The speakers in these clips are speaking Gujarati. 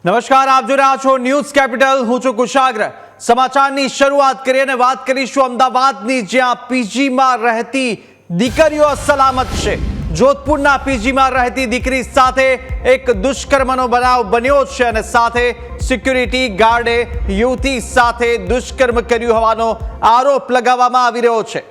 નમસ્કાર, આપ જોઈ રહ્યા છો ન્યૂઝ કેપિટલ. હું છું કુશાગ્ર. સમાચારની શરૂઆત કરીએ અને વાત કરીશું અમદાવાદની, જ્યાં પીજીમાં રહેતી દીકરીઓ સલામત છે. જોધપુરના પીજીમાં રહેતી દીકરી સાથે એક દુષ્કર્મનો બનાવ બન્યો છે અને સાથે સિક્યુરિટી ગાર્ડે યુવતી સાથે દુષ્કર્મ કર્યું હોવાનો આરોપ લગાવવામાં આવી રહ્યો છે.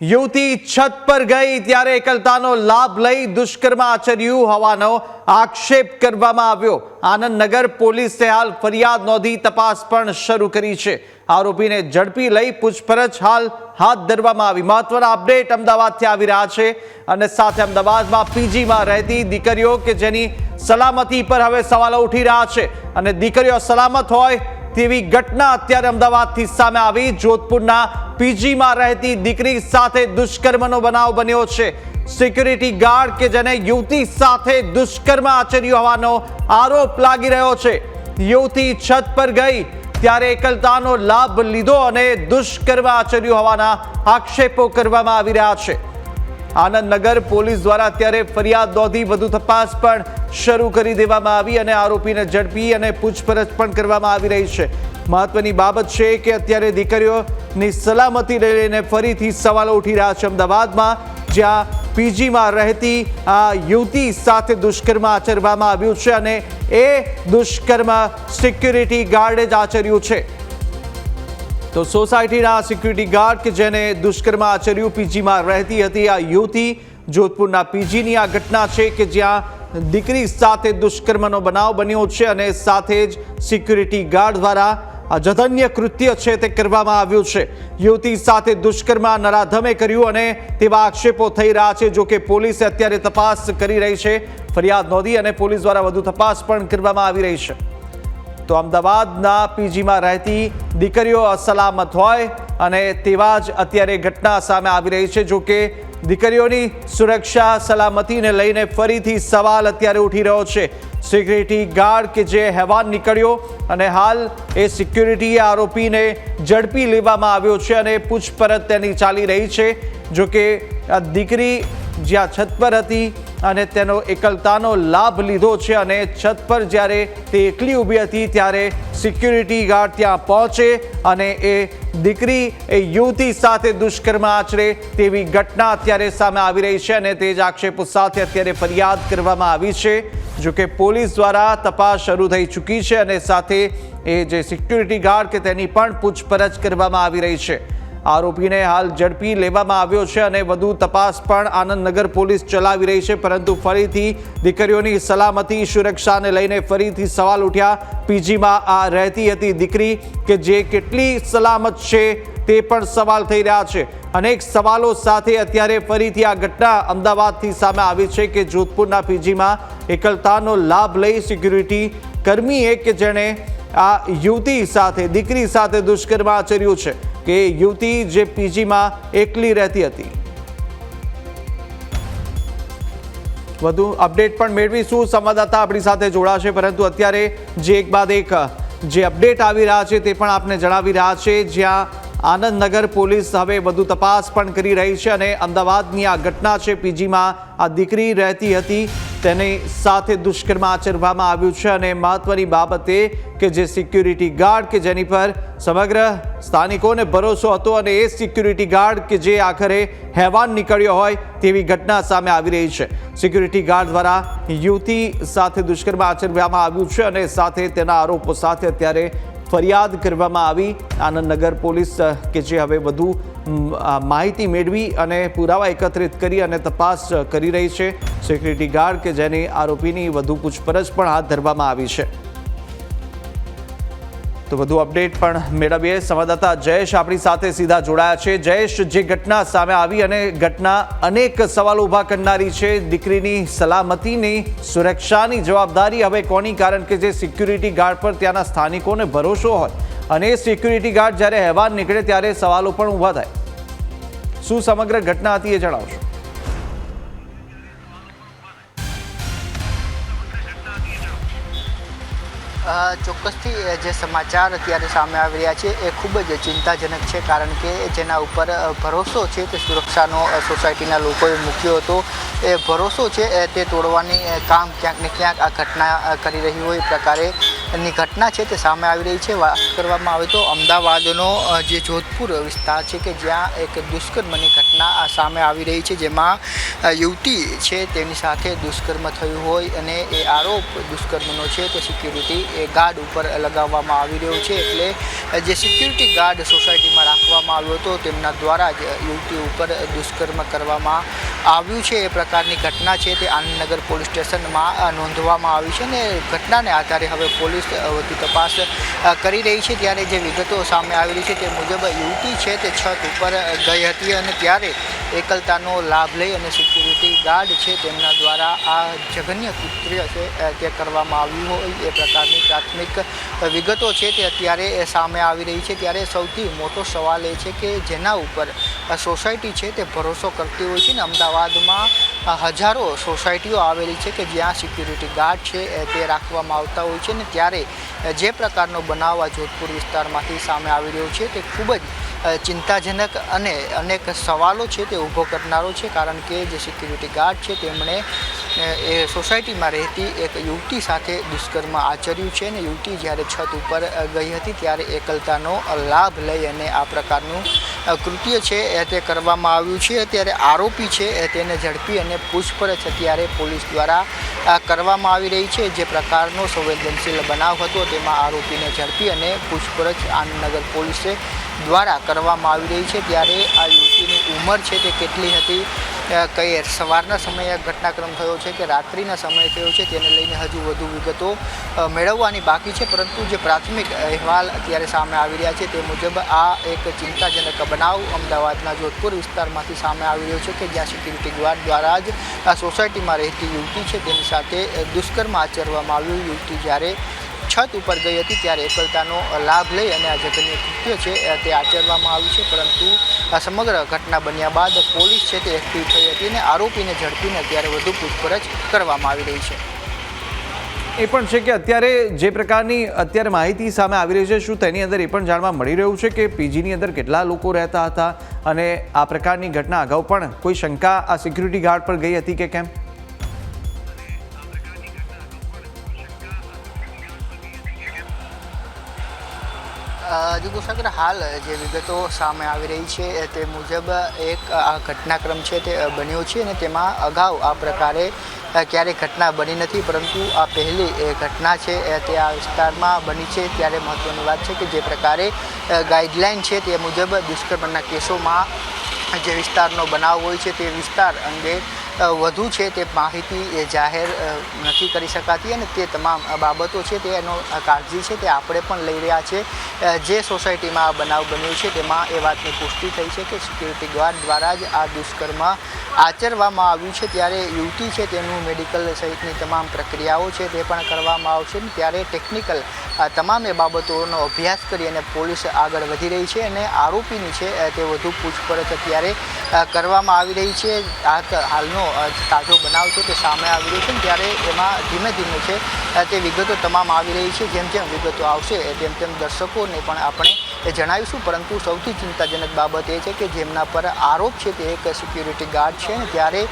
યુવતી છત પર ગઈ ત્યારે એકલતાનો લાભ લઈ દુષ્કર્મ આચર્યું હોવાનો આક્ષેપ કરવામાં આવ્યો. આનંદનગર પોલીસે હાલ ફરિયાદ નોંધી તપાસ પણ શરૂ કરી છે. આરોપીને ઝડપી લઈ પૂછપરછ હાલ હાથ ધરવામાં આવી. મહત્વના અપડેટ અમદાવાદથી આવી રહ્યા છે અને સાથે અમદાવાદમાં પીજીમાં રહેતી દીકરીઓ કે જેની સલામતી પર હવે સવાલો ઉઠી રહ્યા છે અને દીકરીઓ સલામત હોય તેવી ઘટના અત્યારે અમદાવાદથી સામે આવી. જોધપુરના પીજીમાં રહેતી દીકરી સાથે દુષ્કર્મનો બનાવ બન્યો છે. સિક્યુરિટી ગાર્ડ કે જેને યુવતી સાથે દુષ્કર્મ આચર્યું હોવાનો આરોપ લાગી રહ્યો છે. યુવતી છત પર ગઈ ત્યારે એકલતાનો લાભ લીધો અને દુષ્કર્મ આચર્યું હોવાના આક્ષેપો કરવામાં આવી રહ્યા છે. આનંદનગર પોલીસ દ્વારા અત્યારે ફરિયાદ નોંધી વધુ તપાસ પણ શરૂ કરી દેવામાં આવી અને આરોપીને ઝડપી અને પૂછપરછ પણ કરવામાં આવી રહી છે. મહત્વની બાબત છે કે અત્યારે દીકરીઓની સલામતી લઈને ફરીથી સવાલો ઉઠી રહ્યા છે. અમદાવાદમાં જ્યાં પીજીમાં રહેતી આ યુવતી સાથે દુષ્કર્મ આચરવામાં આવ્યું છે અને એ દુષ્કર્મ સિક્યુરિટી ગાર્ડે જ આચર્યું છે. તો સોસાયટીના સિક્યુરિટી ગાર્ડ કે જેને દુષ્કર્મ આચર્યું પીજીમાં રહેતી હતી આ યુવતી, જોધપુરના પીજીની આ ઘટના છે કે જ્યાં દીકરી સાથે દુષ્કર્મનો બનાવ બન્યો છે અને સાથે જ સિક્યુરિટી ગાર્ડ દ્વારા આ જઘન્ય કૃત્ય છે તે કરવામાં આવ્યું છે. યુવતી સાથે દુષ્કર્મ નરાધમે કર્યું અને તેવા આક્ષેપો થઈ રહ્યા છે. જો કે પોલીસે અત્યારે તપાસ કરી રહી છે. ફરિયાદ નોંધી અને પોલીસ દ્વારા વધુ તપાસ પણ કરવામાં આવી રહી છે. તો અમદાવાદના પીજીમાં રહેતી દીકરીઓ અસલામત હોય અને તેવા જ અત્યારે ઘટના સામે આવી રહી છે. જો કે દીકરીઓની સુરક્ષા સલામતીને લઈને ફરીથી સવાલ અત્યારે ઉઠી રહ્યો છે. સિક્યુરિટી ગાર્ડ કે જે હેવાન નીકળ્યો અને હાલ એ સિક્યુરિટી આરોપીને ઝડપી લેવામાં આવ્યો છે અને પૂછપરછ તેની ચાલી રહી છે. જો કે આ દીકરી જ્યાં છત પર હતી અને તેનો એકલતાનો લાભ લીધો છે અને છત પર જ્યારે તે એકલી ઊભી હતી ત્યારે સિક્યુરિટી ગાર્ડ ત્યાં પહોંચે અને એ દીકરી એ યુવતી સાથે દુષ્કર્મ આચરે તેવી ઘટના અત્યારે સામે આવી રહી છે અને તે જ આક્ષેપો સાથે અત્યારે ફરિયાદ કરવામાં આવી છે. જો કે પોલીસ દ્વારા તપાસ શરૂ થઈ ચૂકી છે અને સાથે એ જે સિક્યુરિટી ગાર્ડ કે તેની પણ પૂછપરછ કરવામાં આવી રહી છે. આરોપીને હાલ ઝડપી લેવામાં આવ્યો છે અને વધુ તપાસ પણ આનંદનગર પોલીસ ચલાવી રહી છે. પરંતુ ફરીથી દીકરીઓની સલામતી સુરક્ષાને લઈને ફરીથી સવાલ ઉઠ્યા. પીજીમાં આ રહેતી હતી દીકરી કે જે કેટલી સલામત છે તે પણ સવાલ થઈ રહ્યા છે. અનેક સવાલો સાથે અત્યારે ફરીથી આ ઘટના અમદાવાદથી સામે આવી છે કે જોધપુરના પીજીમાં એકલતાનો લાભ લઈ સિક્યુરિટી કર્મીએ કે જેણે આ યુવતી સાથે દીકરી સાથે દુષ્કર્મ આચર્યું છે કે યુવતી જે પીજીમાં એકલી રહેતી હતી. વધુ અપડેટ પણ મેળવીશું. સંવાદદાતા આપણી સાથે જોડાશે, પરંતુ અત્યારે જે એક બાદ એક જે અપડેટ આવી રહ્યા છે તે પણ આપને જણાવી રહ્યા છે. જ્યાં આનંદનગર પોલીસ હવે વધુ તપાસ પણ કરી રહી છે અને અમદાવાદની આ ઘટના છે. પીજીમાં આ દીકરી રહેતી હતી તેની સાથે દુષ્કર્મ આચરવામાં આવ્યું છે અને મહત્વની બાબત એ કે જે સિક્યુરિટી ગાર્ડ કે જેની પર સમગ્ર સ્થાનિકોને ભરોસો હતો અને એ સિક્યુરિટી ગાર્ડ કે જે આખરે હેવાન નીકળ્યો હોય તેવી ઘટના સામે આવી રહી છે. સિક્યુરિટી ગાર્ડ દ્વારા યુવતી સાથે દુષ્કર્મ આચરવામાં આવ્યું છે અને સાથે તેના આરોપો સાથે અત્યારે ફરિયાદ કરવામાં આવી. આનંદનગર પોલીસ કે જે હવે વધુ માહિતી મેળવી અને પુરાવા એકત્રિત કરી અને તપાસ કરી રહી છે. સિક્યુરિટી ગાર્ડ કે જેની આરોપીની વધુ પૂછપરછ પણ હાથ ધરવામાં આવી છે. તો વધુ અપડેટ પણ મેળવીએ. સંવાદદાતા જયેશ આપણી સાથે સીધા જોડાયા છે. જયેશ, જે ઘટના સામે આવી અને ઘટના અનેક સવાલો ઊભા કરનારી છે. દીકરીની સલામતીની સુરક્ષાની જવાબદારી હવે કોની? કારણ કે જે સિક્યુરિટી ગાર્ડ પર ત્યાંના સ્થાનિકોને ભરોસો હોય અને સિક્યુરિટી ગાર્ડ જ્યારે હેવાન નીકળે ત્યારે સવાલો પણ ઊભા થાય. શું સમગ્ર ઘટના હતી એ જણાવશો? ચોક્કસથી જે સમાચાર અત્યારે સામે આવી રહ્યા છે એ ખૂબ જ ચિંતાજનક છે. કારણ કે જેના ઉપર ભરોસો છે તે સુરક્ષાનો સોસાયટીના લોકોએ મૂક્યો હતો, એ ભરોસો છે તે તોડવાની કામ ક્યાંક ને ક્યાંક આ ઘટના કરી રહી હોય પ્રકારે ની ઘટના છે તે સામે આવી રહી છે। વાત કરવામાં આવે તો અમદાવાદનો જે જોધપુર વિસ્તાર છે કે જ્યાં એક દુષ્કર્મની ઘટના સામે આવી રહી છે, જેમાં યુવતી છે તેની સાથે દુષ્કર્મ થયું હોય અને એ આરોપ દુષ્કર્મનો છે તે સિક્યુરિટી ગાર્ડ ઉપર લગાવવામાં આવી રહ્યો છે। એટલે જે સિક્યુરિટી ગાર્ડ સોસાયટીમાં રાખવામાં આવ્યો હતો તેમના દ્વારા જ યુવતી ઉપર દુષ્કર્મ કરવામાં આવ્યું છે। એ પ્રકારની ઘટના છે તે આનંદનગર પોલીસ સ્ટેશનમાં નોંધવામાં આવી છે અને ઘટનાને આધારે હવે પોલીસ વધુ તપાસ કરી રહી છે। ત્યારે જે વિગતો સામે આવી રહી છે તે મુજબ યુવતી છે તે છત ઉપર ગઈ હતી અને ત્યારે એકલતાનો લાભ લઈ અને સિક્યુરિટી ગાર્ડ છે તેમના દ્વારા આ જઘન્ય કૃત્ય છે તે કરવામાં આવ્યું હોય એ પ્રકારની પ્રાથમિક વિગતો છે તે અત્યારે સામે આવી રહી છે। ત્યારે સૌથી મોટો સવાલ એ છે કે જેના ઉપર સોસાયટી છે તે ભરોસો કરતી હોય છે ને અમદાવાદમાં હજારો સોસાયટીઓ આવેલી છે કે જ્યાં સિક્યુરિટી ગાર્ડ છે તે રાખવામાં આવતા હોય છે ને ત્યારે જે પ્રકારનો બનાવ આ જોધપુર વિસ્તારમાંથી સામે આવી રહ્યો છે તે ખૂબ જ ચિંતાજનક અને અનેક સવાલો છે તે ઊભો કરનારો છે। કારણ કે જે સિક્યુરિટી ગાર્ડ છે તેમણે એ સોસાયટીમાં રહેતી એક યુવતી સાથે દુષ્કર્મ આચર્યું છે અને યુવતી જ્યારે છત ઉપર ગઈ હતી ત્યારે એકલતાનો લાભ લઈ અને આ પ્રકારનું કૃત્ય છે તે કરવામાં આવ્યું છે। ત્યારે આરોપી છે તેને ઝડપી અને પૂછપરછ અત્યારે પોલીસ દ્વારા કરવામાં આવી રહી છે। જે પ્રકારનો સંવેદનશીલ બનાવ હતો તેમાં આરોપીને ઝડપી અને પૂછપરછ આનંદનગર પોલીસે દ્વારા કરવામાં આવી રહી છે। ત્યારે આ યુવતીની ઉંમર છે તે કેટલી હતી, કઈ સવારના સમયે ઘટનાક્રમ થયો છે કે રાત્રિના સમયે થયો છે તેને લઈને હજુ વધુ વિગતો મેળવવાની બાકી છે। પરંતુ જે પ્રાથમિક અહેવાલ અત્યારે સામે આવી રહ્યા છે તે મુજબ આ એક ચિંતાજનક બનાવ અમદાવાદના જોધપુર વિસ્તારમાંથી સામે આવી રહ્યો છે કે જ્યાં સિક્યુરિટી ગાર્ડ દ્વારા જ આ સોસાયટીમાં રહેતી યુવતી છે તેની સાથે દુષ્કર્મ આચરવામાં આવ્યું। યુવતી જ્યારે છત ઉપર ગઈ હતી ત્યારે એકલતાનો લાભ લઈ અને આ જઘન્ય કૃત્ય છે તે આચરવામાં આવ્યું છે। પરંતુ આ સમગ્ર ઘટના બન્યા બાદ પોલીસ છે તે એક્ટિવ થઈ હતી અને આરોપીને ઝડપીને અત્યારે વધુ પૂછપરછ કરવામાં આવી રહી છે। એ પણ છે કે અત્યારે જે પ્રકારની અત્યારે માહિતી સામે આવી રહી છે, શું તેની અંદર એ પણ જાણવા મળી રહ્યું છે કે પીજીની અંદર કેટલા લોકો રહેતા હતા અને આ પ્રકારની ઘટના અગાઉ પણ કોઈ શંકા આ સિક્યુરિટી ગાર્ડ પર ગઈ હતી કે કેમ? જીગુસાગર, હાલ જે વિગતો સામે આવી રહી છે તે મુજબ એક આ ઘટનાક્રમ છે તે બન્યો છે અને તેમાં અગાઉ આ પ્રકારે ક્યારેય ઘટના બની નથી, પરંતુ આ પહેલી ઘટના છે તે આ વિસ્તારમાં બની છે। ત્યારે મહત્ત્વની વાત છે કે જે પ્રકારે ગાઈડલાઈન છે તે મુજબ દુષ્કર્મના કેસોમાં જે વિસ્તારનો બનાવ હોય છે તે વિસ્તાર અંગે વધુ છે તે માહિતી જાહેર નથી કરી શકાતી અને તે તમામ બાબતો છે તેનો કાળજી છે તે આપણે પણ લઈ રહ્યા છે। જે સોસાયટીમાં આ બનાવ બન્યો છે તેમાં એ વાતની પુષ્ટિ થઈ છે કે સિક્યુરિટી ગાર્ડ દ્વારા જ આ દુષ્કર્મ આચરવામાં આવ્યું છે। ત્યારે યુવતી છે તેનું મેડિકલ સહિતની તમામ પ્રક્રિયાઓ છે તે પણ કરવામાં આવશે। ત્યારે ટેકનિકલ તમામ એ બાબતોનો અભ્યાસ કરી અને પોલીસ આગળ વધી રહી છે અને આરોપીની છે તે વધુ પૂછપરછ અત્યારે કરવામાં આવી રહી છે। આ હાલનો તાજો બનાવ છે તે સામે આવી રહ્યો છે ત્યારે એમાં ધીમે ધીમે છે તે વિગતો તમામ આવી રહી છે। જેમ જેમ વિગતો આવશે તેમ તેમ દર્શકોને પણ આપણે જણાવીશું। પરંતુ સૌથી ચિંતાજનક બાબત એ છે કે જેમના પર આરોપ છે તે એક સિક્યુરિટી ગાર્ડ છે ને ત્યારે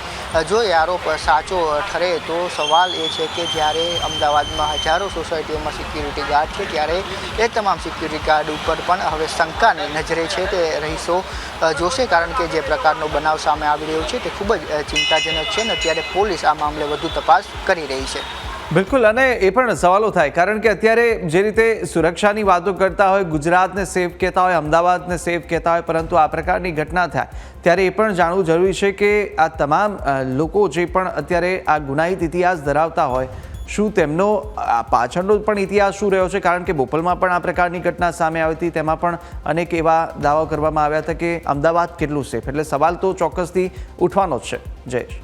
જો એ આરોપ સાચો ઠરે તો સવાલ એ છે કે જ્યારે અમદાવાદમાં હજારો સોસાયટીઓમાં સિક્યુરિટી ગાર્ડ છે ત્યારે એ તમામ સિક્યુરિટી ગાર્ડ ઉપર પણ હવે શંકાની નજરે છે તે રહીશો જોશે। કારણ કે જે પ્રકારનો બનાવ સામે આવી રહ્યો છે તે ખૂબ જ ચિંતાજનક છે ને ત્યારે પોલીસ આ મામલે વધુ તપાસ કરી રહી છે। બિલકુલ, અને એ પણ સવાલો થાય કારણ કે અત્યારે જે રીતે સુરક્ષાની વાતો કરતા હોય, ગુજરાતને સેફ કહેતા હોય, અમદાવાદને સેફ કહેતા હોય, પરંતુ આ પ્રકારની ઘટના થાય ત્યારે એ પણ જાણવું જરૂરી છે કે આ તમામ લોકો જે પણ અત્યારે આ ગુનાહિત ઇતિહાસ ધરાવતા હોય શું તેમનો પાછળનો પણ ઇતિહાસ શું રહ્યો છે? કારણ કે બોપલમાં પણ આ પ્રકારની ઘટના સામે આવી હતી, તેમાં પણ અનેક એવા દાવા કરવામાં આવ્યા હતા કે અમદાવાદ કેટલું સેફ, એટલે સવાલ તો ચોક્કસથી ઉઠવાનો જ છે। જયેશ,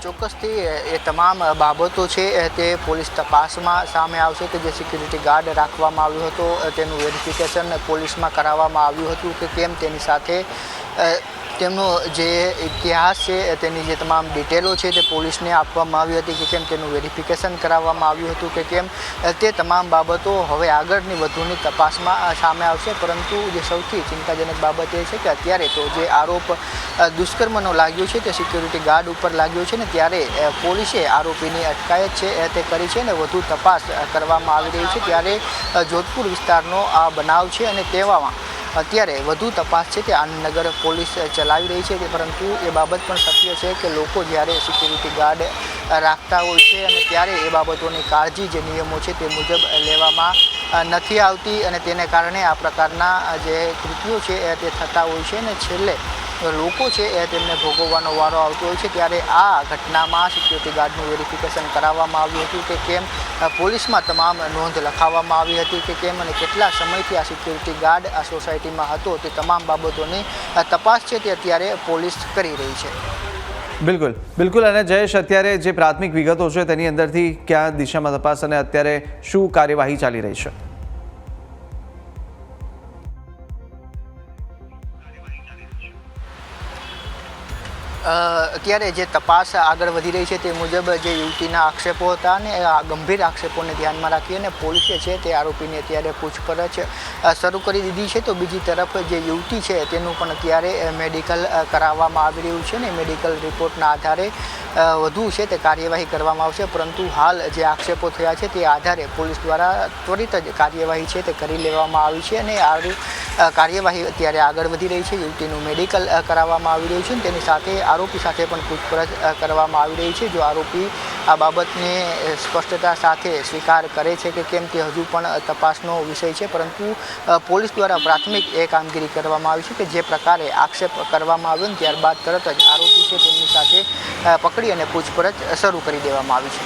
ચોક્કસથી એ તમામ બાબતો છે તે પોલીસ તપાસમાં સામે આવશે કે જે સિક્યુરિટી ગાર્ડ રાખવામાં આવ્યો હતો તેનું વેરિફિકેશન પોલીસમાં કરાવવામાં આવ્યું હતું કે કેમ તેની સાથે તેમનો જે ઇતિહાસ છે તેની જે તમામ ડિટેલો છે તે પોલીસને આપવામાં આવી હતી કે કેમ તેનું વેરિફિકેશન કરાવવામાં આવ્યું હતું કે કેમ તે તમામ બાબતો હવે આગળની વધુની તપાસમાં સામે આવશે. પરંતુ જે સૌથી ચિંતાજનક બાબત એ છે કે અત્યારે તો જે આરોપ દુષ્કર્મનો લાગ્યો છે તે સિક્યુરિટી ગાર્ડ ઉપર લાગ્યો છે ને ત્યારે પોલીસે આરોપીની અટકાયત છે તે કરી છે અને વધુ તપાસ કરવામાં આવી રહી છે. ત્યારે જોધપુર વિસ્તારનો આ બનાવ છે અને તેવામાં અત્યારે વધુ તપાસ છે તે આનંદનગર પોલીસ ચલાવી રહી છે. પરંતુ એ બાબત પણ સત્ય છે કે લોકો જ્યારે સિક્યુરિટી ગાર્ડ રાખતા હોય છે અને ત્યારે એ બાબતોની કાળજી જે નિયમો છે તે મુજબ લેવામાં નથી આવતી અને તેને કારણે આ પ્રકારના જે કૃત્યો છે તે થતા હોય છે અને છેલ્લે લોકો છે તેમને ભોગવવાનો વારો આવતો હોય છે. ત્યારે આ ઘટનામાં સિક્યુરિટી ગાર્ડનું વેરિફિકેશન કરાવવામાં આવ્યું હતું કે કેમ, પોલીસમાં તમામ નોંધ લખાવવામાં આવી હતી કે કેમ અને કેટલા સમયથી આ સિક્યુરિટી ગાર્ડ આ સોસાયટીમાં હતો તે તમામ બાબતોની તપાસ છે તે અત્યારે પોલીસ કરી રહી છે. બિલકુલ બિલકુલ. અને જયેશ, અત્યારે જે પ્રાથમિક વિગતો છે તેની અંદરથી કયા દિશામાં તપાસ અને અત્યારે શું કાર્યવાહી ચાલી રહી છે? અત્યારે જે તપાસ આગળ વધી રહી છે તે મુજબ જે યુવતીના આક્ષેપો હતા અને ગંભીર આક્ષેપોને ધ્યાનમાં રાખી અને પોલીસે છે તે આરોપીની અત્યારે પૂછપરછ શરૂ કરી દીધી છે. તો બીજી તરફ જે યુવતી છે તેનું પણ અત્યારે મેડિકલ કરાવવામાં આવી રહ્યું છે ને મેડિકલ રિપોર્ટના આધારે વધુ છે તે કાર્યવાહી કરવામાં આવશે. પરંતુ હાલ જે આક્ષેપો થયા છે તે આધારે પોલીસ દ્વારા ત્વરિત જ કાર્યવાહી છે તે કરી લેવામાં આવી છે અને આ કાર્યવાહી અત્યારે આગળ વધી રહી છે. યુવતીનું મેડિકલ કરાવવામાં આવી રહ્યું છે અને તેની સાથે આરોપી સાથે પણ પૂછપરછ કરવામાં આવી રહી છે. જો આરોપી આ બાબતને સ્પષ્ટતા સાથે સ્વીકાર કરે છે કે કેમ તે હજુ પણ તપાસનો વિષય છે. પરંતુ પોલીસ દ્વારા પ્રાથમિક એ કામગીરી કરવામાં આવી છે કે જે પ્રકારે આક્ષેપ કરવામાં આવ્યો ને ત્યારબાદ તરત જ આરોપી છે તેમની સાથે પકડી અને પૂછપરછ શરૂ કરી દેવામાં આવી છે.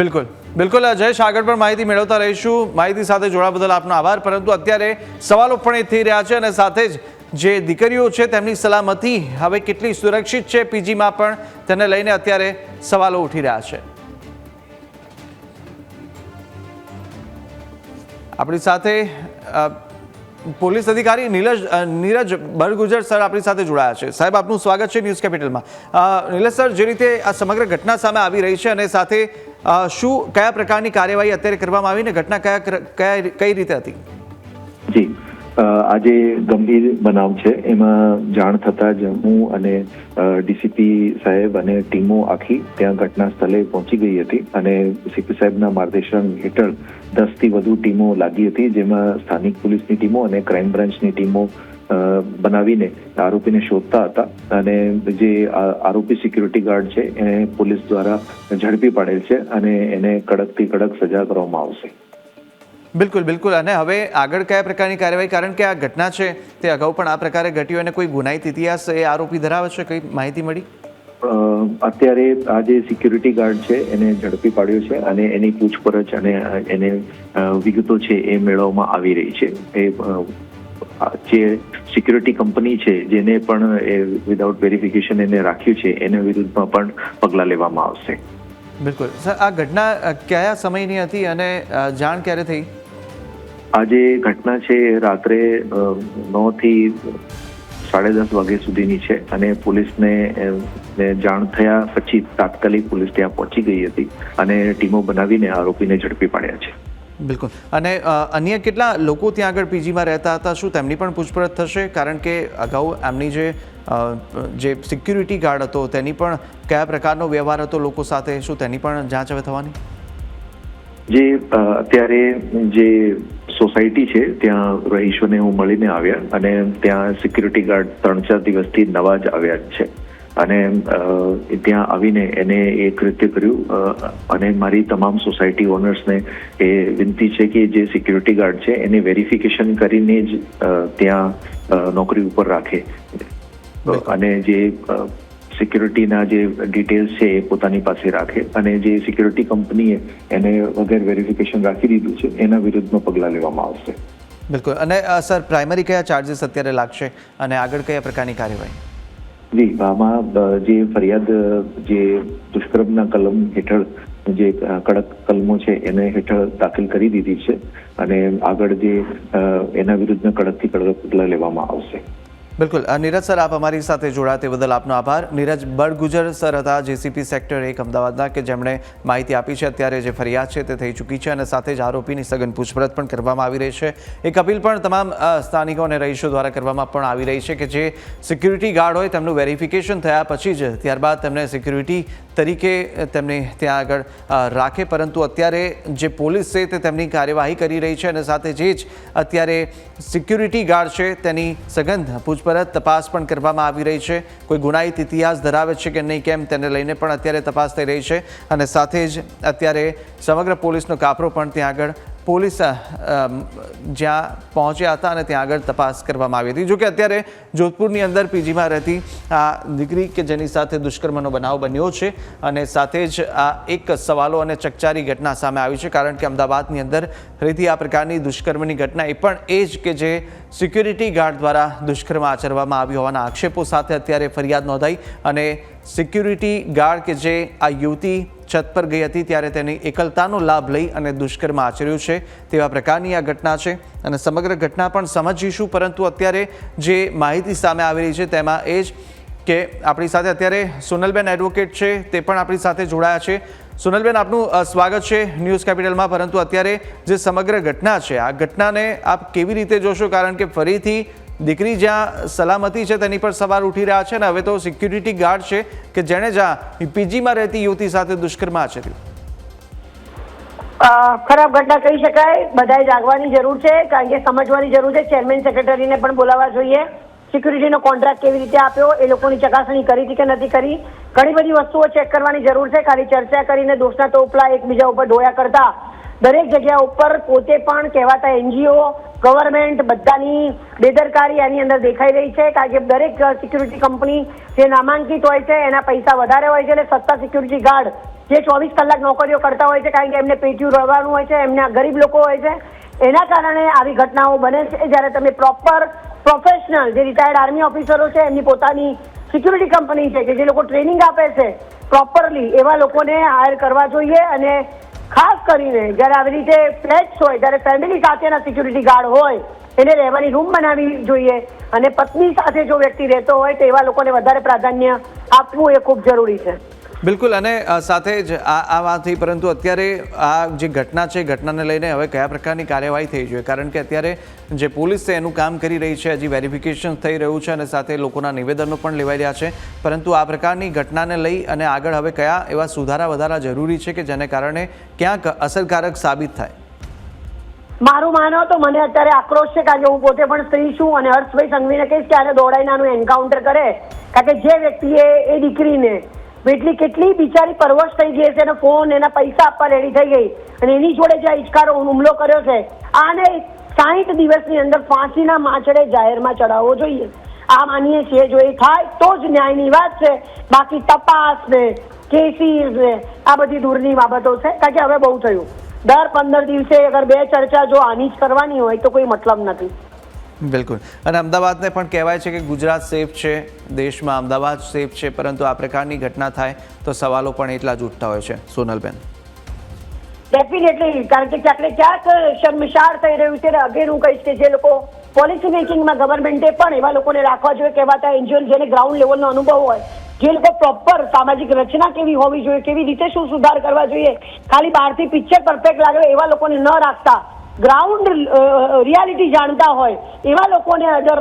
બિલકુલ બિલકુલ. જયેશ, આગળ પણ માહિતી મેળવતા રહીશું. માહિતી સાથે જોડાવા બદલ આપનો આભાર. પરંતુ અત્યારે સવાલો પણ એ થઈ રહ્યા છે અને સાથે જ જે દીકરીઓ છે તેમની સલામતી હવે કેટલી સુરક્ષિત છે પીજીમાં પણ તેને લઈને અત્યારે સવાલો ઉઠી રહ્યા છે. આપણી સાથે પોલીસ અધિકારી નીરજ બરગુજર સર આપણી સાથે જોડાયા છે. સાહેબ, આપનું સ્વાગત છે ન્યૂઝ કેપિટલમાં. નીરજ સર, જે રીતે આ સમગ્ર ઘટના સામે આવી રહી છે અને સાથે શું કયા પ્રકારની કાર્યવાહી અત્યારે કરવામાં આવી ને ઘટના કઈ રીતે હતી? જી, આજે ગંભીર બનાવ છે. એમાં જાણ થતાં જ હું અને ડીસીપી સાહેબ અને ટીમો આખી ત્યાં ઘટના સ્થળે પહોંચી ગઈ હતી અને સીપી સાહેબના માર્ગદર્શન હેઠળ 10 થી વધુ ટીમો લાગી હતી, જેમાં સ્થાનિક પોલીસની ટીમો અને ક્રાઇમ બ્રાન્ચની ટીમો બનાવીને આરોપીને શોધતા હતા. અને જે આરોપી સિક્યુરિટી ગાર્ડ છે એને પોલીસ દ્વારા ઝડપી પાડેલ છે અને એને કડકથી કડક સજા કરવામાં આવશે. બિલકુલ બિલકુલ. અને હવે આગળ કયા પ્રકારની કાર્યવાહી, કારણ કે આ ઘટના છે તે અગાઉ પણ આ પ્રકારે ઘટ્યું અને કોઈ ગુનાહિત ઇતિહાસ એ આરોપી ધરાવે છે, કઈ માહિતી મળી? અત્યારે આ જે સિક્યુરિટી ગાર્ડ છે એને ઝડપી પાડ્યો છે અને એની પૂછપરછ અને એને વિગતો છે એ મેળવવામાં આવી રહી છે. એ જે સિક્યુરિટી કંપની છે જેને પણ વિધાઉટ વેરિફિકેશન એને રાખ્યું છે એના વિરુદ્ધમાં પણ પગલાં લેવામાં આવશે. બિલકુલ. સર, આ ઘટના કયા સમયની હતી અને જાણ ક્યારે થઈ? આ જે ઘટના છે રાત્રે 9 થી 10:30 વાગ્યા સુધીની છે અને પોલીસને જાણ થયા પછી તાત્કાલિક પોલીસ ત્યાં પહોંચી ગઈ હતી અને ટીમો બનાવીને આરોપીને ઝડપી પાડ્યા છે. બિલકુલ. અને અન્ય કેટલા લોકો ત્યાં આગળ પીજીમાં રહેતા હતા, શું તેમની પણ પૂછપરછ થશે? કારણ કે અગાઉ એમની જે સિક્યુરિટી ગાર્ડ હતો તેની પણ કયા પ્રકારનો વ્યવહાર હતો લોકો સાથે, શું તેની પણ જાંચ હવે થવાની? જે અત્યારે જે સોસાયટી છે ત્યાં રહીશોને હું મળીને આવ્યા અને ત્યાં સિક્યુરિટી ગાર્ડ 3-4 દિવસથી નવા જ આવ્યા છે અને ત્યાં આવીને એને એ કૃત્ય કર્યું. અને મારી તમામ સોસાયટી ઓનર્સને એ વિનંતી છે કે જે સિક્યુરિટી ગાર્ડ છે એને વેરિફિકેશન કરીને જ ત્યાં નોકરી ઉપર રાખે અને જે સિક્યુરિટીના જે ડિટેલ્સ છે એ પોતાની પાસે રાખે અને જે સિક્યુરિટી કંપનીએ એને વગર વેરિફિકેશન રાખી દીધું છે એના વિરુદ્ધમાં પગલાં લેવામાં આવશે. બિલકુલ. અને સર, પ્રાઇમરી કયા ચાર્જીસ અત્યારે લાગશે અને આગળ કયા પ્રકારની કાર્યવાહી? જી, આમાં જે ફરિયાદ જે દુષ્કર્મના કલમ હેઠળ જે કડક કલમો છે એને હેઠળ દાખલ કરી દીધી છે અને આગળ જે એના વિરુદ્ધમાં કડકથી કડક પગલાં લેવામાં આવશે. બિલકુલ નીરજ સર, આપ અમારી સાથે જોડાયા તે બદલ આપનો આભાર. નીરજ બળગુજર સર હતા જેસીપી સેક્ટર 1 અમદાવાદના, કે જેમણે માહિતી આપી છે. અત્યારે જે ફરિયાદ છે તે થઈ ચૂકી છે અને સાથે જ આરોપીની સઘન પૂછપરછ પણ કરવામાં આવી રહી છે. એક અપીલ પણ તમામ સ્થાનિકો અને રહીશો દ્વારા કરવામાં પણ આવી રહી છે કે જે સિક્યુરિટી ગાર્ડ હોય તેમનું વેરિફિકેશન થયા પછી જ ત્યારબાદ તેમને સિક્યુરિટી તરીકે તેમને ત્યાં આગળ રાખે. પરંતુ અત્યારે જે પોલીસ છે તે તેમની કાર્યવાહી કરી રહી છે અને સાથે જે જ અત્યારે સિક્યુરિટી ગાર્ડ છે તેની સઘન પૂછપરછ તપાસ પણ કરવામાં આવી રહી છે. કોઈ ગુનાહિત ઇતિહાસ ધરાવે છે કે નહીં કેમ તેને લઈને પણ અત્યારે તપાસ થઈ રહી છે અને સાથે જ અત્યારે સમગ્ર પોલીસનો કાફરો પણ ત્યાં આગળ પોલીસ જ્યાં પહોંચ્યા હતા અને ત્યાં આગળ તપાસ કરવામાં આવી હતી. જોકે અત્યારે જોધપુરની અંદર પીજીમાં રહેતી આ દીકરી કે જેની સાથે દુષ્કર્મનો બનાવ બન્યો છે અને સાથે જ આ એક સવાલો અને ચકચારી ઘટના સામે આવી છે. કારણ કે અમદાવાદની અંદર ફરીથી આ પ્રકારની દુષ્કર્મની ઘટના એ પણ એ જ કે જે સિક્યુરિટી ગાર્ડ દ્વારા દુષ્કર્મ આચરવામાં આવ્યું હોવાના આક્ષેપો સાથે અત્યારે ફરિયાદ નોંધાઈ અને સિક્યુરિટી ગાર્ડ કે જે આ યુવતી છત પર ગઈ હતી ત્યારે તેની એકલતાનો લાભ લઈ અને દુષ્કર્મ આચર્યું છે તેવા પ્રકારની આ ઘટના છે અને સમગ્ર ઘટના પણ સમજીશું. પરંતુ અત્યારે જે માહિતી સામે આવી રહી છે તેમાં એ જ કે આપણી સાથે અત્યારે સોનલબેન એડવોકેટ છે તે પણ આપણી સાથે જોડાયા છે. સોનલબેન, આપનું સ્વાગત છે ન્યૂઝ કેપિટલમાં. પરંતુ અત્યારે જે સમગ્ર ઘટના છે આ ઘટનાને આપ કેવી રીતે જોશો? કારણ કે ફરીથી દીકરી જ્યાં સલામતી છે તેની પર સવાલ ઉઠી રહ્યા છે અને હવે તો સિક્યુરિટી ગાર્ડ છે કે જેણે જ્યાં પીજીમાં રહેતી યુવતી સાથે દુષ્કર્મ આચર્યું. ખરાબ ઘટના કહી શકાય. બધાએ જાગવાની જરૂર છે, કારણ કે સમજવાની જરૂર છે. ચેરમેન સેક્રેટરીને પણ બોલાવવા જોઈએ. સિક્યુરિટીનો કોન્ટ્રાક્ટ કેવી રીતે આપ્યો, એ લોકોની ચકાસણી કરી હતી કે નથી કરી. ઘણી બધી વસ્તુઓ ચેક કરવાની જરૂર છે. ખાલી ચર્ચા કરીને દોષના ટોપલા એકબીજા ઉપર ઢોળ્યા કરતા દરેક જગ્યા ઉપર પોતે પણ કહેવાતા એનજીઓ, ગવર્મેન્ટ બધાની બેદરકારી આની અંદર દેખાઈ રહી છે. કારણ કે દરેક સિક્યુરિટી કંપની જે નામાંકિત હોય છે એના પૈસા વધારે હોય છે અને સત્તા સિક્યુરિટી ગાર્ડ જે 24 કલાક નોકરીઓ કરતા હોય છે, કારણ કે એમને પેટ્યું રહેવાનું હોય છે, એમના ગરીબ લોકો હોય છે, એના કારણે આવી ઘટનાઓ બને છે. જ્યારે તમે પ્રોપર પ્રોફેશનલ જે રિટાયર્ડ આર્મી ઓફિસરો છે એમની પોતાની સિક્યુરિટી કંપની છે કે જે લોકો ટ્રેનિંગ આપે છે પ્રોપરલી, એવા લોકોને હાયર કરવા જોઈએ. અને ખાસ કરીને જ્યારે આવી રીતે ફ્લેટ્સ હોય ત્યારે ફેમિલી સાથેના સિક્યુરિટી ગાર્ડ હોય એને રહેવાની રૂમ બનાવવી જોઈએ અને પત્ની સાથે જો વ્યક્તિ રહેતો હોય તો એવા લોકોને વધારે પ્રાધાન્ય આપવું એ ખૂબ જરૂરી છે. બિલકુલ. અને સાથે જ આ વાત થઈ, પરંતુ અત્યારે આ જે ઘટના છે ઘટનાને લઈને હવે કયા પ્રકારની કાર્યવાહી થઈ જોઈએ? કારણ કે અત્યારે જે પોલીસ છે એનું કામ કરી રહી છે, હજી વેરિફિકેશન થઈ રહ્યું છે અને સાથે લોકોના નિવેદનો પણ લેવાઈ રહ્યા છે. પરંતુ આ પ્રકારની ઘટનાને લઈ અને આગળ હવે કયા એવા સુધારા વધારા જરૂરી છે કે જેને કારણે ક્યાંક અસરકારક સાબિત થાય? મારું માનો તો મને અત્યારે આક્રોશ છે, કારણ કે હું પોતે પણ સ્ત્રી છું અને હર્ષભાઈ સંઘવીને કહીશ કે આને દોડાઈને આનું એન્કાઉન્ટર કરે. કારણ કે જે વ્યક્તિએ એ દીકરીને કેટલી બિચારી પરવશ થઈ ગઈ છે, એનો ફોન, એના પૈસા આપવા રેડી થઈ ગઈ અને એની જોડે જે ઇજકારો હુમલો કર્યો છે, આને 60 દિવસની અંદર ફાંસીના માછડે જાહેરમાં ચડાવવો જોઈએ. આ માનીએ છીએ જો એ થાય તો જ ન્યાયની વાત છે. બાકી તપાસ ને કેસીસ ને આ બધી દૂરની બાબતો છે. કારણ કે હવે બહુ થયું. દર 15 દિવસે અગર 2 ચર્ચા જો આની જ કરવાની હોય તો કોઈ મતલબ નથી. બિલકુલ. અને અમદાવાદને પણ કહેવાય છે કે ગુજરાત સેફ છે, દેશમાં અમદાવાદ સેફ છે, પરંતુ આ પ્રકારની ઘટના થાય તો સવાલો પણ એટલા જ ઉઠતા હોય છે. સોનલબેન, ડેફિનેટલી, કારણ કે ક્યાંક ને ક્યાંક શર્મસાર થઈ રહ્યું છે. અગેન હું કહીશ કે જે લોકો પોલિસી મેકિંગમાં ગવર્મેન્ટે પણ એવા લોકોને રાખવા જોઈએ, કહેવાતા એનજીઓ જેને ગ્રાઉન્ડ લેવલનો અનુભવ હોય, જે લોકો પ્રોપર સામાજિક રચના કેવી હોવી જોઈએ, કેવી રીતે શું સુધાર કરવા જોઈએ, ખાલી બહારથી પિક્ચર પરફેક્ટ લાગે એવા લોકોને ન રાખતા ગ્રાઉન્ડ રિયાલિટી જાણતા હોય એવા લોકોને અગર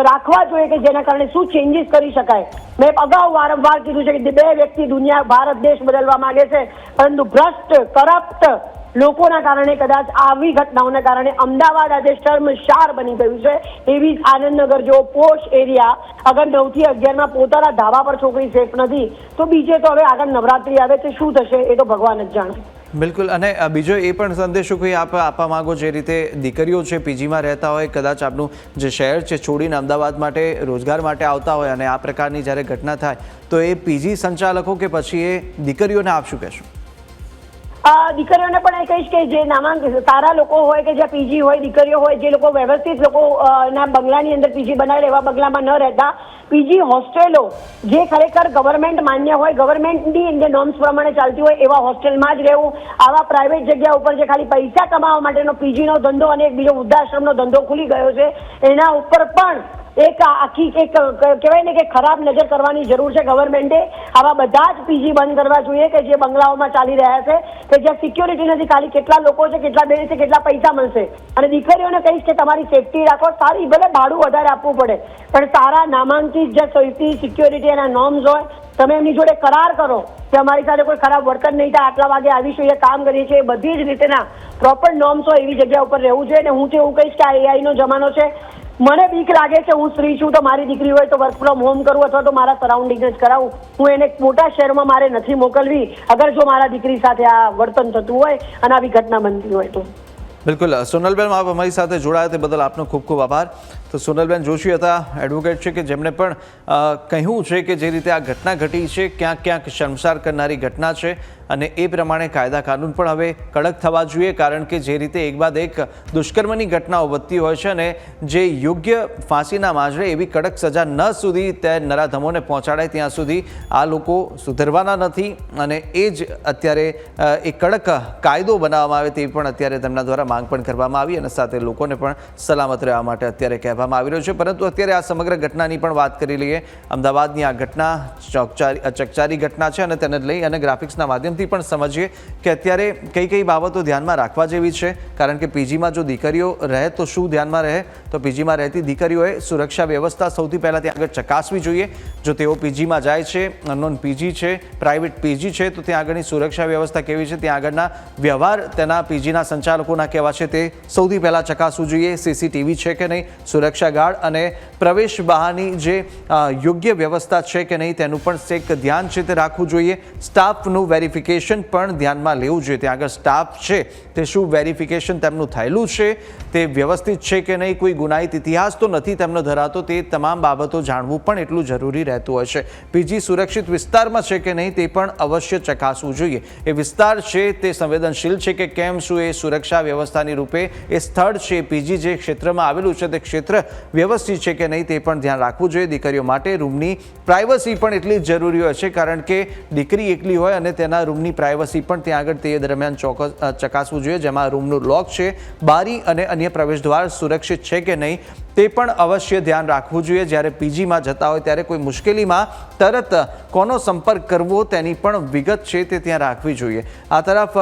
રાખવા જોઈએ કે જેના કારણે શું ચેન્જીસ કરી શકાય. મેં અગાઉ વારંવાર કીધું છે કે 2 વ્યક્તિ દુનિયા ભારત દેશ બદલવા માંગે છે, પરંતુ ભ્રષ્ટ કરપ્ટ લોકોના કારણે કદાચ આવી ઘટનાઓના કારણે અમદાવાદ આજે શર્મસાર બની ગયું છે. એવી જ આનંદનગર જેવો પોશ એરિયા અગર 9 થી 11 પોતાના ધાબા પર છોકરી સેફ નથી તો બીજે તો હવે આગળ નવરાત્રી આવે છે, શું થશે એ તો ભગવાન જ જાણે. બિલકુલ. અને બીજો એ પણ સંદેશો કોઈ આપ આપવા માંગો, જે રીતે દીકરીઓ છે પીજીમાં રહેતા હોય, કદાચ આપનું જે શહેર છે છોડીને અમદાવાદ માટે રોજગાર માટે આવતા હોય અને આ પ્રકારની જ્યારે ઘટના થાય તો એ પીજી સંચાલકો કે પછી એ દીકરીઓને આપ શું કહેશો? દીકરીઓને પણ એ કહીશ કે જે નામાંકિત સારા લોકો હોય કે જ્યાં પીજી હોય, દીકરીઓ હોય, જે લોકો વ્યવસ્થિત લોકો ના બંગલાની અંદર પીજી બનાવેલ એવા બંગલામાં ન રહેતા, પીજી હોસ્ટેલો જે ખરેખર ગવર્મેન્ટ માન્ય હોય, ગવર્મેન્ટની જે નોર્મ્સ પ્રમાણે ચાલતી હોય એવા હોસ્ટેલમાં જ રહેવું. આવા પ્રાઇવેટ જગ્યા ઉપર જે ખાલી પૈસા કમાવા માટેનો પીજીનો ધંધો અને એક બીજો વૃદ્ધાશ્રમનો ધંધો ખુલી ગયો છે એના ઉપર પણ એક આખી એક કહેવાય ને કે ખરાબ નજર કરવાની જરૂર છે ગવર્મેન્ટે. આવા બધા જ પીજી બંધ કરવા જોઈએ કે જે બંગલાઓમાં ચાલી રહ્યા છે, કે જ્યાં સિક્યોરિટી નથી, ખાલી કેટલા લોકો છે, કેટલા બેડ છે, કેટલા પૈસા મળશે. અને દીકરીઓને કહીશ કે તમારી સેફટી રાખો, સારી ભલે ભાડું વધારે આપવું પડે પણ સારા નામાંકિત જે સેફટી સિક્યોરિટી એના નોર્મ્સ હોય, તમે એમની જોડે કરાર કરો કે અમારી સાથે કોઈ ખરાબ વર્તન નહીં થાય, આટલા વાગે આવીશું, એ કામ કરીએ છીએ, બધી જ રીતેના પ્રોપર નોર્મ્સ હોય એવી જગ્યા ઉપર રહેવું જોઈએ. અને હું તો એવું કહીશ કે આ AI નો જમાનો છે. મને બીક લાગે છે, હું સ્ત્રી છું તો મારી દીકરી હોય તો વર્ક ફ્રોમ હોમ કરું અથવા તો મારા સરાઉન્ડિંગ જ કરાવું. હું એને મોટા શહેરમાં મારે નથી મોકલવી અગર જો મારા દીકરી સાથે આ વર્તન થતું હોય અને આવી ઘટના બનતી હોય તો. બિલકુલ સોનલબેન, આપ અમારી સાથે જોડાયા તે બદલ આપનો ખૂબ ખૂબ આભાર. તો સોનલબેન જોશી હતા, એડવોકેટ છે કે જેમણે પણ કહ્યું છે કે જે રીતે આ ઘટના ઘટી છે ક્યાંક ક્યાંક શર્મસાર કરનારી ઘટના છે અને એ પ્રમાણે કાયદા કાનૂન પણ હવે કડક થવા જોઈએ, કારણ કે જે રીતે એક બાદ એક દુષ્કર્મની ઘટનાઓ વધતી હોય છે અને જે યોગ્ય ફાંસીના માંજરે એવી કડક સજા ન સુધી તે નરાધમોને પહોંચાડાય ત્યાં સુધી આ લોકો સુધરવાના નથી. અને એ જ અત્યારે એક કડક કાયદો બનાવવામાં આવે તેવી પણ અત્યારે તેમના દ્વારા માંગ પણ કરવામાં આવી અને સાથે લોકોને પણ સલામત રહેવા માટે અત્યારે કહેવામાં આવી રહ્યું છે. પરંતુ અત્યારે આ સમગ્ર ઘટનાની પણ વાત કરી લઈએ. અમદાવાદની આ ઘટના ચકચારી ઘટના છે અને તેને લઈ અને ગ્રાફિક્સના માધ્યમથી પણ સમજીએ કે અત્યારે કઈ કઈ બાબતો ધ્યાનમાં રાખવા જેવી છે. કારણ કે પીજીમાં જો દીકરીઓ રહે તો શું ધ્યાનમાં રહે, તો પીજીમાં રહેતી દીકરીઓએ સુરક્ષા વ્યવસ્થા સૌથી પહેલાં ત્યાં આગળ ચકાસવી જોઈએ. જો તેઓ પીજીમાં જાય છે, અનનોન પીજી છે, પ્રાઇવેટ પીજી છે, તો ત્યાં આગળની સુરક્ષા વ્યવસ્થા કેવી છે, ત્યાં આગળના વ્યવહાર તેના પીજીના સંચાલકોના કેવા છે તે સૌથી પહેલાં ચકાસવું જોઈએ. CCTV છે કે નહીં, સુરક્ષા ગાર્ડ અને પ્રવેશ બહારની જે યોગ્ય વ્યવસ્થા છે કે નહીં તેનું પણ એક ધ્યાન છે તે રાખવું જોઈએ. સ્ટાફનું વેરિફિકેશન પણ ધ્યાનમાં લેવું જોઈએ. ત્યાં આગળ સ્ટાફ છે તે શું વેરિફિકેશન તેમનું થયેલું છે, તે વ્યવસ્થિત છે કે નહીં, કોઈ ગુનાહિત ઇતિહાસ તો નથી તેમનો ધરાતો, તે તમામ બાબતો જાણવું પણ એટલું જરૂરી રહેતું હોય છે. પીજી સુરક્ષિત વિસ્તારમાં છે કે નહીં તે પણ અવશ્ય ચકાસવું જોઈએ. એ વિસ્તાર છે તે સંવેદનશીલ છે કે કેમ, શું એ સુરક્ષા વ્યવસ્થાની રૂપે એ સ્થળ છે, પીજી જે ક્ષેત્રમાં આવેલું છે તે ક્ષેત્ર વ્યવસ્થિત છે કે નહીં તે પણ ધ્યાન રાખવું જોઈએ. દીકરીઓ માટે રૂમની પ્રાઇવસી પણ એટલી જ જરૂરી હોય છે, કારણ કે દીકરી એકલી હોય અને તેના રૂમની પ્રાઇવસી પણ ત્યાં આગળ તે દરમિયાન ચકાસવું જોઈએ. જેમાં રૂમનું લોક છે, બારી અને અન્ય પ્રવેશદ્વાર સુરક્ષિત છે કે નહીં તે પણ અવશ્ય ધ્યાન રાખવું જોઈએ. જ્યારે પીજીમાં જતા હોય ત્યારે કોઈ મુશ્કેલીમાં તરત કોનો સંપર્ક કરવો તેની પણ વિગત છે તે ત્યાં રાખવી જોઈએ. આ તરફ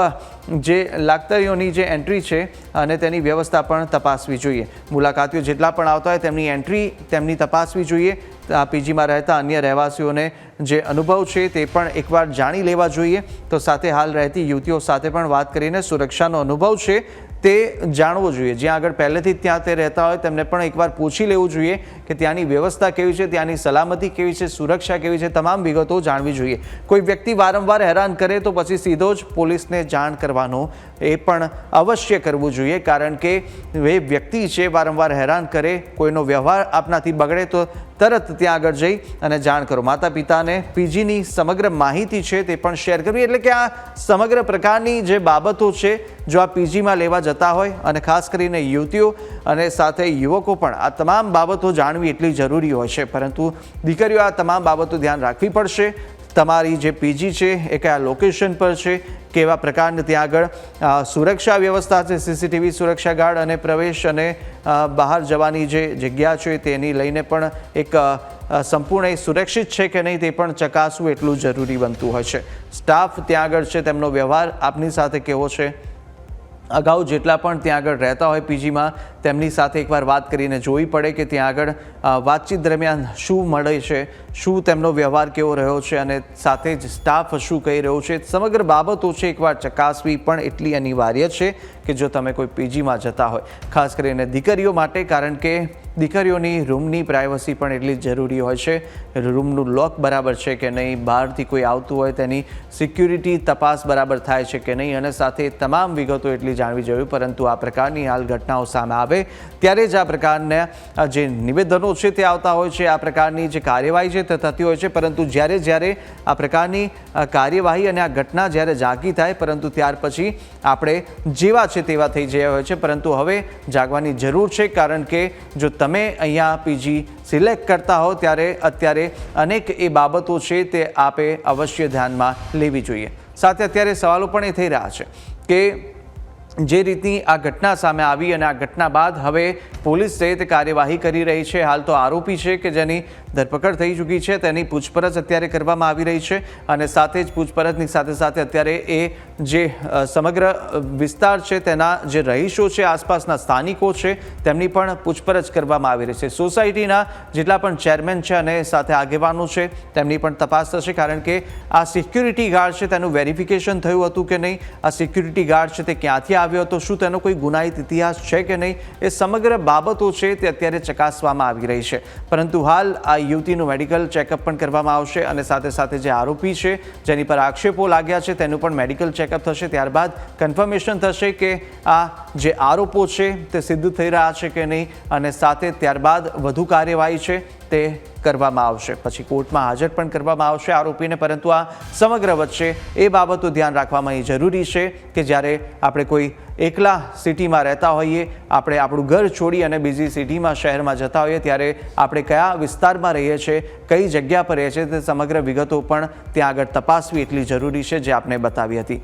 જે લાગતારીઓની જે એન્ટ્રી છે અને તેની વ્યવસ્થા પણ તપાસવી જોઈએ. મુલાકાતીઓ જેટલા પણ આવતા હોય તેમની એન્ટ્રી તેમની તપાસવી જોઈએ. આ પીજીમાં રહેતા અન્ય રહેવાસીઓને જે અનુભવ છે તે પણ એકવાર જાણી લેવા જોઈએ. તો સાથે હાલ રહેતી યુવતીઓ સાથે પણ વાત કરીને સુરક્ષાનો અનુભવ છે તે જાણવું જોઈએ. જ્યાં આગળ પહેલેથી જ ત્યાં તે રહેતા હોય તેમને પણ એકવાર પૂછી લેવું જોઈએ કે ત્યાંની વ્યવસ્થા કેવી છે, ત્યાંની સલામતી કેવી છે, સુરક્ષા કેવી છે, તમામ વિગતો જાણવી જોઈએ. કોઈ વ્યક્તિ વારંવાર હેરાન કરે તો પછી સીધો જ પોલીસને જાણ કરવાનો એ પણ અવશ્ય કરવું જોઈએ. કારણ કે એ વ્યક્તિ છે વારંવાર હેરાન કરે, કોઈનો વ્યવહાર આપનાથી બગડે તો તરત ત્યાં આગળ જઈ અને જાણ કરો. માતા પિતાને પીજીની સમગ્ર માહિતી છે તે પણ શેર કરવી. એટલે કે આ સમગ્ર પ્રકારની જે બાબતો છે જો આ પીજીમાં લેવા જતા હોય અને ખાસ કરીને યુવતીઓ અને સાથે યુવકો પણ આ તમામ બાબતો જાણવી એટલી જરૂરી હોય છે. પરંતુ દીકરીઓ આ તમામ બાબતો ધ્યાન રાખવી પડશે. તમારી જે પીજી છે એ કયા લોકેશન પર છે, કેવા પ્રકારની ત્યાં આગળ સુરક્ષા વ્યવસ્થા છે, CCTV, સુરક્ષા ગાર્ડ અને પ્રવેશ અને બહાર જવાની જે જગ્યા છે તેની લઈને પણ એક સંપૂર્ણ સુરક્ષિત છે કે નહીં તે પણ ચકાસવું એટલું જરૂરી બનતું હોય છે. સ્ટાફ ત્યાં આગળ છે તેમનો વ્યવહાર આપની સાથે કેવો છે, અગાઉ જેટલા પણ ત્યાં આગળ રહેતા હોય પીજીમાં તેમની સાથે એકવાર વાત કરીને જોવી પડે કે ત્યાં આગળ વાતચીત દરમિયાન શું મળે છે, શું તેમનો વ્યવહાર કેવો રહ્યો છે અને સાથે જ સ્ટાફ શું કહી રહ્યો છે. સમગ્ર બાબતો છે એકવાર ચકાસવી પણ એટલી અનિવાર્ય છે કે જો તમે કોઈ પીજીમાં જતા હોય, ખાસ કરીને દીકરીઓ માટે. કારણ કે દીકરીઓની રૂમની પ્રાઇવસી પણ એટલી જ જરૂરી હોય છે. રૂમનું લોક બરાબર છે કે નહીં, બહારથી કોઈ આવતું હોય તેની સિક્યુરિટી તપાસ બરાબર થાય છે કે નહીં અને સાથે તમામ વિગતો એટલી જાણવી જોઈએ. પરંતુ આ પ્રકારની હાલ ઘટનાઓ સામે આવે ત્યારે જ આ પ્રકારના જે નિવેદનો છે તે આવતા હોય છે, આ પ્રકારની જે કાર્યવાહી છે તે થતી હોય છે. પરંતુ જ્યારે આ પ્રકારની કાર્યવાહી અને આ ઘટના જ્યારે જાગી થાય પરંતુ ત્યાર પછી આપણે જેવા છે તેવા થઈ ગયા હોય છે. પરંતુ હવે જાગવાની જરૂર છે, કારણ કે જો તમે અહીંયા પીજી સિલેક્ટ કરતા હો ત્યારે અત્યારે અનેક એ બાબતો છે તે આપે અવશ્ય ધ્યાનમાં લેવી જોઈએ. સાથે અત્યારે સવાલો પણ એ થઈ રહ્યા છે કે જે રીતની આ ઘટના સામે આવી અને આ ઘટના બાદ હવે પોલીસ છે તે કાર્યવાહી કરી રહી છે. હાલ તો આરોપી છે કે જેની ધરપકડ થઈ ચૂકી છે તેની પૂછપરછ અત્યારે કરવામાં આવી રહી છે અને સાથે જ પૂછપરછની સાથે સાથે અત્યારે એ જે સમગ્ર વિસ્તાર છે તેના જે રહીશો છે, આસપાસના સ્થાનિકો છે, તેમની પણ પૂછપરછ કરવામાં આવી રહી છે. સોસાયટીના જેટલા પણ ચેરમેન છે અને સાથે આગેવાનો છે તેમની પણ તપાસ થશે, કારણ કે આ સિક્યુરિટી ગાર્ડ છે તેનું વેરિફિકેશન થયું હતું કે નહીં, આ સિક્યુરિટી ગાર્ડ છે તે ક્યાંથી આવ્યો હતો, શું તેનો કોઈ ગુનાહિત ઇતિહાસ છે કે નહીં, એ સમગ્ર બાબતો છે તે અત્યારે ચકાસવામાં આવી રહી છે. પરંતુ હાલ આ યુવતીનું મેડિકલ ચેકઅપ પણ કરવામાં આવશે અને સાથે સાથે જે આરોપી છે જેની પર આક્ષેપો લાગ્યા છે તેનું પણ મેડિકલ ચેકઅપ થશે. ત્યારબાદ કન્ફર્મેશન થશે કે આ જે આરોપો છે તે સિદ્ધ થઈ રહ્યા છે કે નહીં અને સાથે ત્યારબાદ વધુ કાર્યવાહી છે તે કરવામાં આવશે. પછી કોર્ટમાં હાજર પણ કરવામાં આવશે આરોપીને. પરંતુ આ સમગ્ર વચ્ચે એ બાબતો ધ્યાન રાખવામાં એ જરૂરી છે કે જ્યારે આપણે કોઈ એકલા સિટીમાં રહેતા હોઈએ, આપણે આપણું ઘર છોડી અને બીજી સિટીમાં શહેરમાં જતા હોઈએ ત્યારે આપણે કયા વિસ્તારમાં રહીએ છીએ, કઈ જગ્યા પર રહીએ છીએ તે સમગ્ર વિગતો પણ ત્યાં આગળ તપાસવી એટલી જરૂરી છે, જે આપને બતાવી હતી.